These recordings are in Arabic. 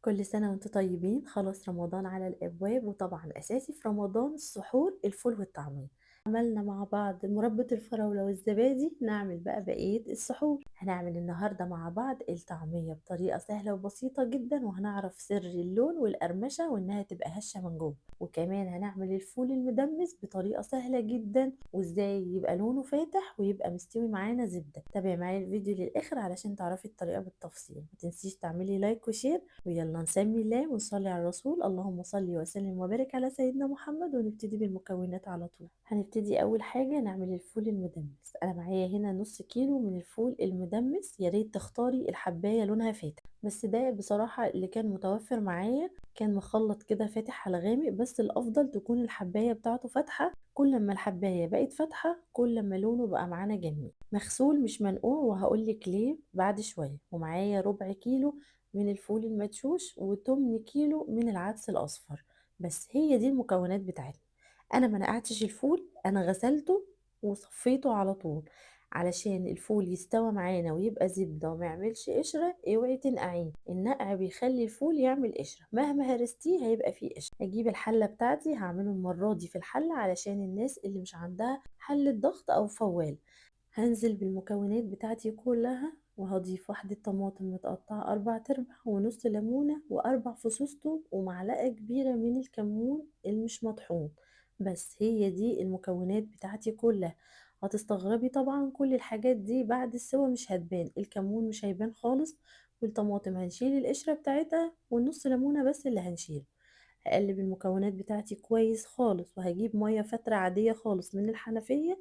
كل سنة وانتم طيبين. خلاص رمضان على الأبواب، وطبعا أساسي في رمضان السحور الفول والطعمية. عملنا مع بعض مربى الفراولة والزبادي، نعمل بقى بقية السحور. هنعمل النهاردة مع بعض الطعمية بطريقة سهلة وبسيطة جدا، وهنعرف سر اللون والقرمشة وإنها تبقى هشة من جوه. وكمان هنعمل الفول المدمس بطريقة سهلة جدا، وإزاي يبقى لونه فاتح ويبقى مستوي معانا زبدة. تابعي معايا الفيديو للآخر علشان تعرفي الطريقة بالتفصيل. متنسيش تعملي لايك وشير، ويلا نسمي الله ونصلي على الرسول. اللهم صل وسلم وبارك على سيدنا محمد. ونبتدي بالمكونات على طول. هنبتدي اول حاجة نعمل الفول المدمس. انا معايا هنا نص كيلو من الفول المدمس. يا ريت تختاري الحباية لونها فاتح، بس ده بصراحة اللي كان متوفر معايا. كان مخلط كده فاتح على غامق، بس الافضل تكون الحباية بتاعته فاتحة. كل ما الحباية بقت فاتحة كل ما لونه بقى معانا جميل. مغسول مش منقوع، وهقولك ليه بعد شوية. ومعايا ربع كيلو من الفول المدشوش، وتمن كيلو من العدس الأصفر. بس هي دي المكونات بتاعتنا. أنا ما نقعتش الفول، أنا غسلته وصفيته على طول علشان الفول يستوى معانا ويبقى زبدة وما يعملش قشرة. اوعي تنقعيه، النقع بيخلي الفول يعمل قشرة، مهما هرستيه هيبقى فيه قشرة. هجيب الحلة بتاعتي، هعمله المرة دي في الحلة علشان الناس اللي مش عندها حلة ضغط أو فوال. هنزل بالمكونات بتاعتي كلها، وهضيف واحدة طماطم متقطعة 4/4، ونص ليمونة، وأربع فصوص توم، ومعلقة كبيرة من الكمون المش مطحون. بس هي دي المكونات بتاعتي كلها. هتستغربي طبعا، كل الحاجات دي بعد السوا مش هتبان، الكمون مش هيبان خالص، والطماطم هنشيل القشرة بتاعتها، والنص ليمونة بس اللي هنشيله. هقلب المكونات بتاعتي كويس خالص، وهجيب مية فترة عادية خالص من الحنفية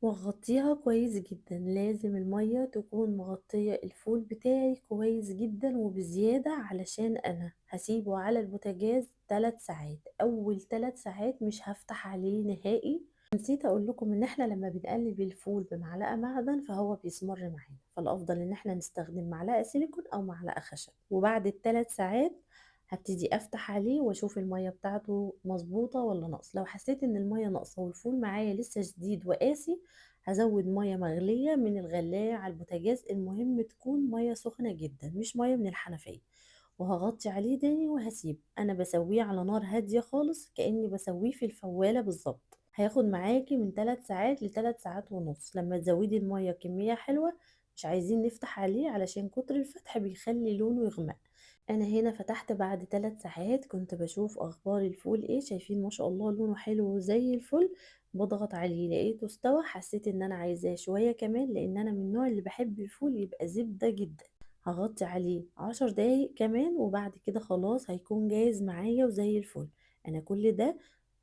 واغطيها كويس جدا. لازم المية تكون مغطية الفول بتاعي كويس جدا وبزيادة، علشان انا هسيبه على البوتاجاز 3 ساعات. اول 3 ساعات مش هفتح عليه نهائي. نسيت اقول لكم ان احنا لما بنقلب الفول بمعلقة معدن فهو بيسمر معانا، فالافضل ان احنا نستخدم معلقة سيليكون او معلقة خشب. وبعد الثلاث ساعات هبتدي افتح عليه واشوف المية بتاعته مظبوطة ولا ناقص. لو حسيت ان المية ناقصة والفول معايا لسه جديد وقاسي، هزود مية مغلية من الغلاية على البوتاجاز. المهم تكون مية سخنة جدا، مش مية من الحنفية. وهغطي عليه تاني وهسيبه. انا بسويه على نار هادية خالص، كأني بسويه في الفوالة بالظبط. هياخد معاكي من 3 ساعات ل3 ساعات ونص. لما تزودي المية كمية حلوة، مش عايزين نفتح عليه علشان كتر الفتح بيخلي لونه يغمق. انا هنا فتحت بعد 3 ساعات، كنت بشوف اخبار الفول ايه. شايفين ما شاء الله لونه حلو زي الفل. بضغط عليه لقيته استوى. حسيت ان انا عايزاه شوية كمان، لان انا من النوع اللي بحب الفول يبقى زبدة جدا. هغطي عليه 10 دقايق كمان، وبعد كده خلاص هيكون جاهز معايا وزي الفل. انا كل ده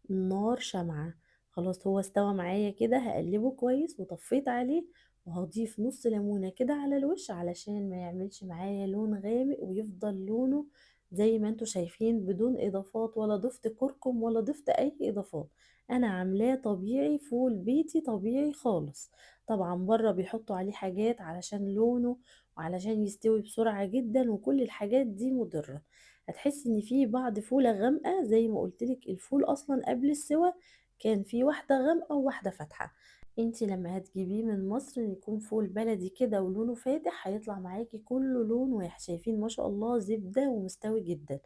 نار شمعة. خلاص هو استوى معايا كده، هقلبه كويس وطفيت عليه. وهضيف نص ليمونة كده على الوش علشان ما يعملش معايا لون غامق، ويفضل لونه زي ما انتوا شايفين، بدون اضافات، ولا ضفت كركم ولا ضفت اي اضافات. انا عاملاه طبيعي، فول بيتي طبيعي خالص. طبعا بره بيحطوا عليه حاجات علشان لونه وعلشان يستوي بسرعة جدا، وكل الحاجات دي مضرة. هتحسي ان في بعض فولة غامقة، زي ما قلتلك الفول اصلا قبل السوا كان في واحدة غامقة وواحدة فاتحة. انتي لما هتجيبيه من مصر يكون فول بلدي كده ولونه فاتح، هيطلع معاكي كله لون واحد. شايفين ما شاء الله زبدة ومستوي جدا.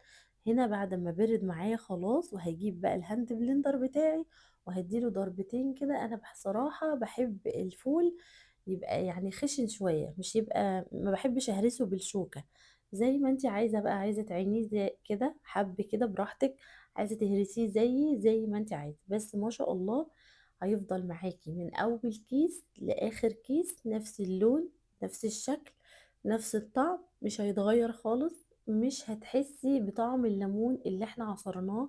هنا بعد ما برد معايا خلاص، وهجيب بقى الهاند بلندر بتاعي وهديله ضربتين كده. انا بصراحة بحب الفول يبقى يعني خشن شوية، مش يبقى، ما بحبش اهرسه بالشوكة. زي ما انتي عايزة بقى، عايزة تعينيه زي كده حب كده براحتك، عايزة تهرسيه زي ما انتي عايزة. بس ما شاء الله هيفضل معاكي من اول كيس لاخر كيس نفس اللون، نفس الشكل، نفس الطعم، مش هيتغير خالص. مش هتحسي بطعم الليمون اللي احنا عصرناه،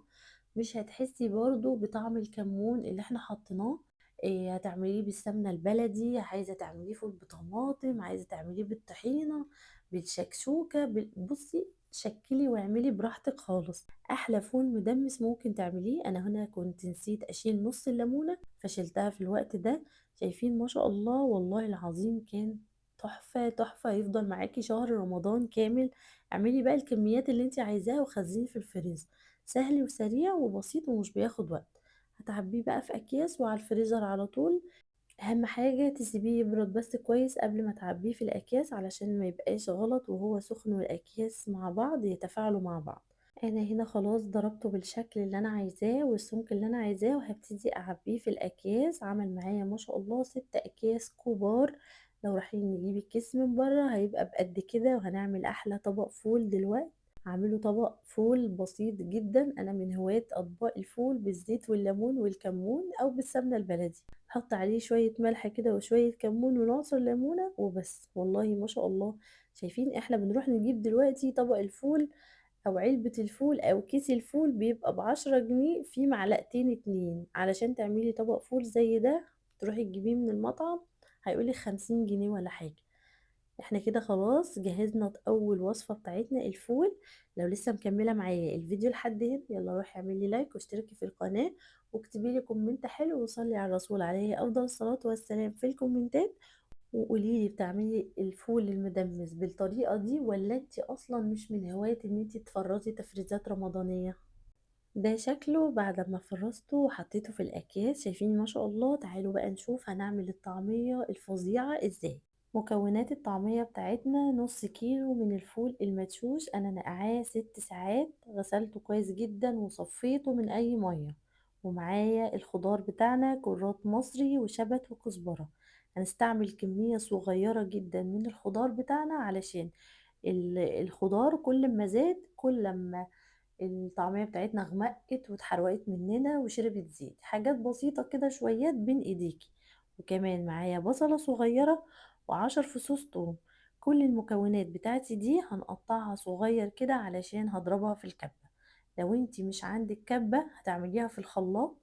مش هتحسي برضو بطعم الكمون اللي احنا حطيناه. إيه، هتعمليه بالسمنة البلدي، عايزة تعمليه فول بطماطم، عايزة تعمليه بالطحينة، بالشكشوكة، بصي شكلي واعملي براحتك خالص. احلى فول مدمس ممكن تعمليه. انا هنا كنت نسيت اشيل نص الليمونة فشلتها في الوقت ده. شايفين ما شاء الله، والله العظيم كان تحفة تحفة. يفضل معاكي شهر رمضان كامل. اعملي بقى الكميات اللي انت عايزاها وخزنيه في الفريزر. سهل وسريع وبسيط ومش بياخد وقت. هتعبيه بقى في اكياس وعلى الفريزر على طول. أهم حاجة تسيبيه يبرد بس كويس قبل ما تعبيه في الأكياس علشان ما يبقاش غلط وهو سخن والأكياس مع بعض يتفاعلوا مع بعض. أنا هنا خلاص ضربته بالشكل اللي أنا عايزاه والسمك اللي أنا عايزاه، وهبتدي أعبيه في الأكياس. عمل معايا ما شاء الله 6 أكياس كبار. لو رايحين نجيب الكيس من بره هيبقى بقد كده، وهنعمل أحلى طبق فول دلوقتي. هعمله طبق فول بسيط جدا، أنا من هواة أطباق الفول بالزيت والليمون والكمون أو بالسمنة البلدي. حط عليه شوية ملح كده وشوية كمون ونعصر ليمونة وبس، والله ما شاء الله. شايفين احنا بنروح نجيب دلوقتي طبق الفول او علبة الفول او كيس الفول بيبقى ب10 جنيه، في معلقتين اتنين علشان تعملي طبق فول زي ده. تروحي تجيبيه من المطعم هيقولك 50 جنيه ولا حاجة. احنا كده خلاص جهزنا اول وصفة بتاعتنا الفول. لو لسه مكملة معايا الفيديو لحد هنا يلا روحي اعملي لايك واشتركي في القناة واكتبي لي كومنت حلو وصلي على الرسول عليه افضل الصلاة والسلام في الكومنتات. وقولي لي بتعملي الفول المدمس بالطريقة دي ولا انتي اصلا مش من هواية ان انتي تفرزي تفريزات رمضانية؟ ده شكله بعد ما فرزته وحطيته في الاكياس، شايفين ما شاء الله. تعالوا بقى نشوف هنعمل الطعمية الفظيعة ازاي. مكونات الطعمية بتاعتنا: نص كيلو من الفول المدشوش، انا نقعاه 6 ساعات، غسلته كويس جدا وصفيته من اي مية. ومعايا الخضار بتاعنا: كرات مصري وشبت وكزبرة. هنستعمل كمية صغيرة جدا من الخضار بتاعنا علشان الخضار كل ما زاد كل ما الطعمية بتاعتنا غمقت واتحرقت مننا وشربت زيت. حاجات بسيطة كده شويات بين ايديكي. وكمان معايا بصلة صغيرة و10 فصوص توم. كل المكونات بتاعتي دي هنقطعها صغير كده علشان هضربها في الكبة. لو انتي مش عندك كبة هتعمليها في الخلاط،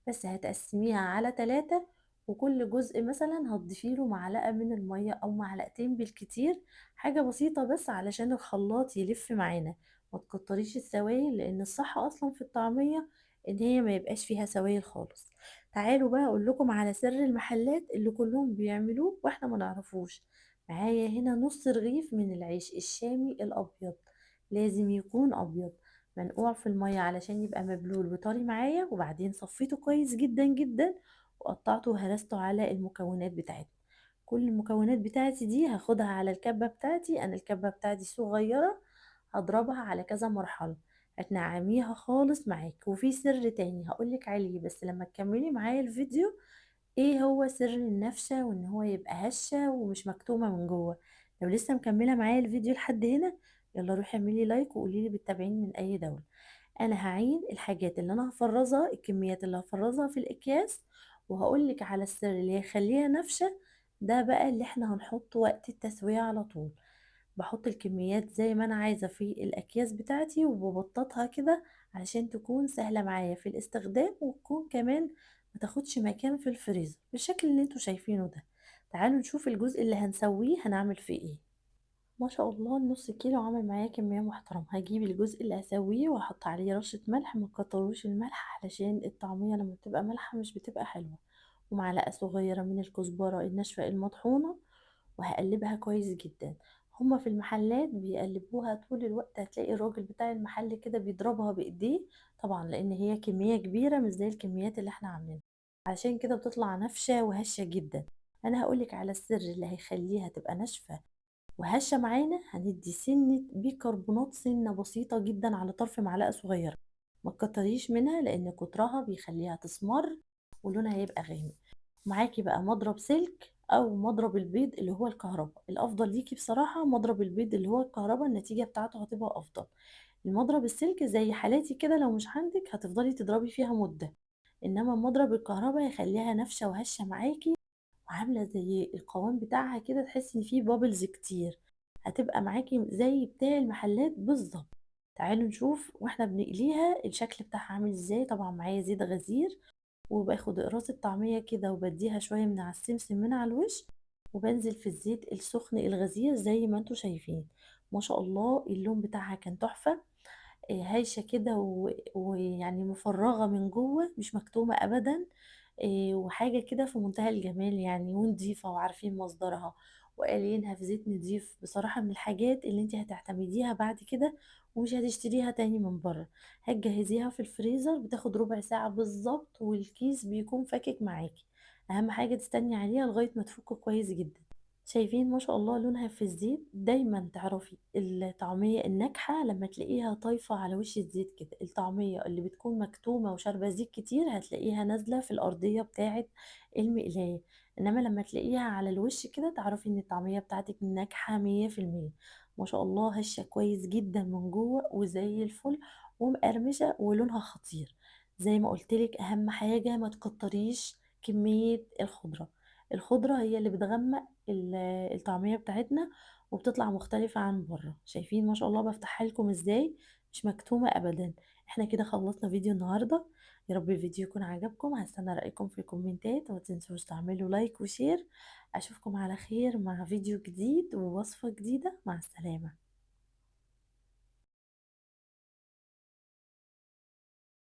بس هتقسميها على 3، وكل جزء مثلا هتضيفيله معلقة من المية أو معلقتين بالكتير. حاجة بسيطة بس علشان الخلاط يلف معانا. ما تكتريش السوائل لان الصح اصلا في الطعمية ان هي ما يبقاش فيها سوائل خالص. تعالوا بقى اقول لكم على سر المحلات اللي كلهم بيعملوه واحنا ما نعرفوش. معايا هنا نص رغيف من العيش الشامي الابيض، لازم يكون ابيض، منقوع في المية علشان يبقى مبلول وطري معايا. وبعدين صفيته كويس جدا جدا وقطعته وهرسته على المكونات بتاعتنا. كل المكونات بتاعتي دي هاخدها على الكبة بتاعتي، انا الكبة بتاعتي صغيرة، هضربها على كذا مرحلة هتنعميها خالص معاك. وفي سر تاني هقولك عليه بس لما تكملي معايا الفيديو، ايه هو سر النفشة وان هو يبقى هشة ومش مكتومة من جوه. لو لسه مكملة معايا الفيديو لحد هنا يلا روحي اعملي لايك وقوليلي بتتابعيني من اي دولة. انا هعين الحاجات اللي انا هفرزها، الكميات اللي هفرزها في الاكياس، وهقولك على السر اللي هيخليها نفشة. ده بقى اللي احنا هنحطه وقت التسوية على طول. بحط الكميات زي ما انا عايزة في الاكياس بتاعتي وببططها كده علشان تكون سهلة معايا في الاستخدام، وتكون كمان ما تاخدش مكان في الفريزر بالشكل اللي انتوا شايفينه ده. تعالوا نشوف الجزء اللي هنسويه هنعمل فيه ايه. ما شاء الله النص كيلو عمل معايا كمية محترمة. هجيب الجزء اللي هسويه واحط عليه رشة ملح، ما تكتروش الملح علشان الطعمية لما بتبقى مالحة مش بتبقى حلوة. ومعلقة صغيرة من الكزبرة الناشفة المطحونة، وهقلبها كويس جدا. هما في المحلات بيقلبوها طول الوقت، هتلاقي الراجل بتاع المحل كده بيضربها بايديه، طبعا لان هي كمية كبيرة مش زي الكميات اللي احنا عاملينها، علشان كده بتطلع نافشة وهشة جدا. انا هقولك على السر اللي هيخليها تبقى ناشفة وهشة معانا: هندي سنة بيكربونات سنة بسيطة جدا على طرف معلقة صغيرة. ما تكتريش منها لان كترها بيخليها تسمر ولونها هيبقى غامق. معاكي بقى مضرب سلك او مضرب البيض اللي هو الكهرباء، الافضل ليكي بصراحة مضرب البيض اللي هو الكهرباء، النتيجة بتاعته هتبقى افضل. المضرب السلك زي حالاتي كده لو مش عندك هتفضلي تضربي فيها مدة، انما مضرب الكهرباء هيخليها نافشة وهشة معاكي وعاملة زي القوام بتاعها كده، تحسي ان فيه بابلز كتير، هتبقى معاكي زي بتاع المحلات بالظبط. تعالوا نشوف واحنا بنقليها الشكل بتاعها عامل ازاي. طبعا معايا زيت غزير، وباخد اقراص الطعمية كده وبديها شوية من على السمسم من على الوش، وبنزل في الزيت السخن الغزير زي ما انتوا شايفين. ما شاء الله اللون بتاعها كان تحفة. هايشة كده ويعني مفرغة من جوه مش مكتومة ابدا. وحاجة كده في منتهى الجمال يعني، ونضيفة وعارفين مصدرها وقالينها في زيت نضيف. بصراحة من الحاجات اللي انت هتعتمديها بعد كده ومش هتشتريها تاني من بره. هتجهزيها في الفريزر بتاخد ربع ساعة بالظبط والكيس بيكون فاكك معاكي. أهم حاجة تستني عليها لغاية ما تفُك كويس جدًا. شايفين ما شاء الله لونها في الزيت؟ دايمًا تعرفي الطعمية الناجحة لمّا تلاقيها طايفة على وش الزيت كده، الطعمية اللي بتكون مكتومة وشاربة زيت كتير هتلاقيها نازلة في الأرضية بتاعة المقلاية، إنما لمّا تلاقيها على الوش كده تعرفي إن الطعمية بتاعتِك ناجحة 100%. ما شاء الله هشة كويس جدًا من جوّه وزي الفل ومقرمشة ولونها خطير. زي ما قُلت لِك أهم حاجة ما تكتريش كمية الخضرة. الخضرة هي اللي بتغمّق الطعمية بتاعتنا وبتطلع مختلفة عن برّه. شايفين ما شاء الله بافتحها لكم إزاي، مش مكتومة أبدًا. إحنا كده خلّصنا فيديو النهارده، يا رب الفيديو يكون عجبكم، هاستنى رأيكم في الكومنتات، وما تنسوش تعملوا لايك وشير. أشوفكم على خير مع فيديو جديد ووصفة جديدة، مع السلامة.